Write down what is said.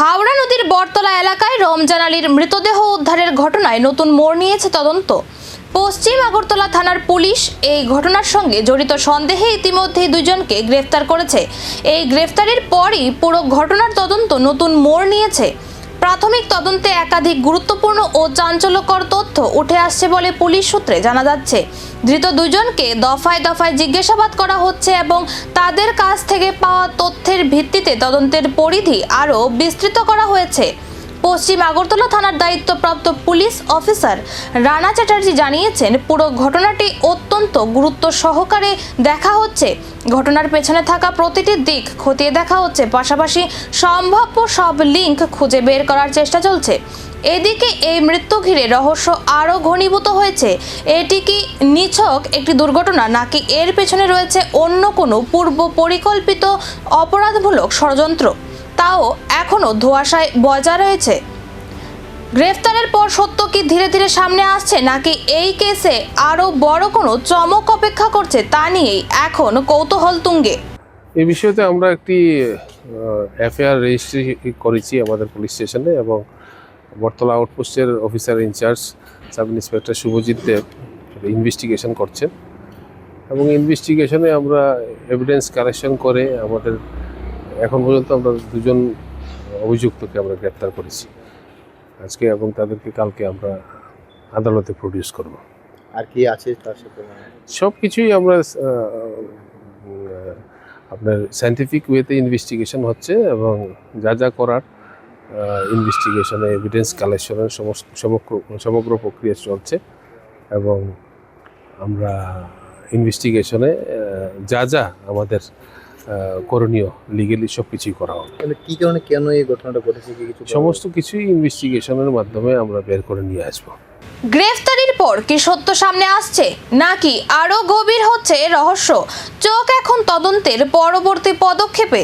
হাওড়া নদীর বটতলা এলাকায় রমজান আলীর মৃতদেহ উদ্ধারের ঘটনায় নতুন মোড় নিয়েছে তদন্ত। পশ্চিম আগরতলা থানার পুলিশ এই ঘটনার সঙ্গে জড়িত সন্দেহে ইতিমধ্যেই দুজনকে গ্রেফতার করেছে। এই গ্রেফতারের পরই পুরো ঘটনার তদন্ত নতুন মোড় নিয়েছে। প্রাথমিক তদন্তে একাধিক গুরুত্বপূর্ণ ও চাঞ্চল্যকর তথ্য উঠে আসছে বলে পুলিশ সূত্রে জানা যাচ্ছে। ধৃত দুজনকে দফায় দফায় জিজ্ঞাসাবাদ করা হচ্ছে এবং তাদের কাছ থেকে পাওয়া তথ্যের ভিত্তিতে তদন্তের পরিধি আরও বিস্তৃত করা হয়েছে। পশ্চিম আগরতলা থানার দায়িত্বপ্রাপ্ত পুলিশ অফিসার রানা চ্যাটার্জি জানিয়েছেন, পুরো ঘটনাটি অত্যন্ত গুরুত্ব সহকারে দেখা হচ্ছে। ঘটনার পেছনে থাকা প্রতিটি দিক খতিয়ে দেখা হচ্ছে, পাশাপাশি সম্ভাব্য সব লিঙ্ক খুঁজে বের করার চেষ্টা চলছে। এদিকে এই মৃত্যু ঘিরে রহস্য আরও ঘনীভূত হয়েছে। এটি কি নিছক একটি দুর্ঘটনা, নাকি এর পেছনে রয়েছে অন্য কোনো পূর্ব পরিকল্পিত অপরাধমূলক ষড়যন্ত্র, তাও এখনো ধোঁয়াশায় বজায় রয়েছে। গ্রেফতারের পর সত্য কি ধীরে ধীরে সামনে আসছে, নাকি এই কেসে আরো বড় কোনো চমক অপেক্ষা করছে, তা নিয়েই এখন কৌতূহল তুঙ্গে। এই বিষয়তে আমরা একটি এফআইআর রেজিস্ট্রি করেছি আমাদের পুলিশ স্টেশনে, এবং বটতলা আউটপোস্টের officer in charge sub inspector Subhajit Deb investigation করছেন, এবং ইনভেস্টিগেশনে আমরা এভিডেন্স কালেকশন করে আমাদের এখন পর্যন্ত আমরা দুজন অভিযুক্তকে আমরা গ্রেপ্তার করেছি আজকে, এবং তাদেরকে কালকে আমরা আদালতে প্রডিউস করব। আর কি আছে তার সাথে? সব কিছুই আমরা আপনার সায়েন্টিফিক ওয়েতে ইনভেস্টিগেশন হচ্ছে, এবং যা যা করার ইনভেস্টিগেশনে এভিডেন্স কালেকশনের সমগ্র প্রক্রিয়া চলছে, এবং আমরা ইনভেস্টিগেশনে যা যা আমাদের করণীয় লিগেলি সব কিছুই করা হবে। কি কারণে কেন এই ঘটনাটা ঘটেছে কি কিছু সমস্ত কিছুই ইনভেস্টিগেশনের মাধ্যমে আমরা বের করে নিয়ে আসবো। গ্রেফতারির পর কি সত্য সামনে আসছে, নাকি আরো গভীর হচ্ছে রহস্য? চোখ এখন তদন্তের পরবর্তী পদক্ষেপে।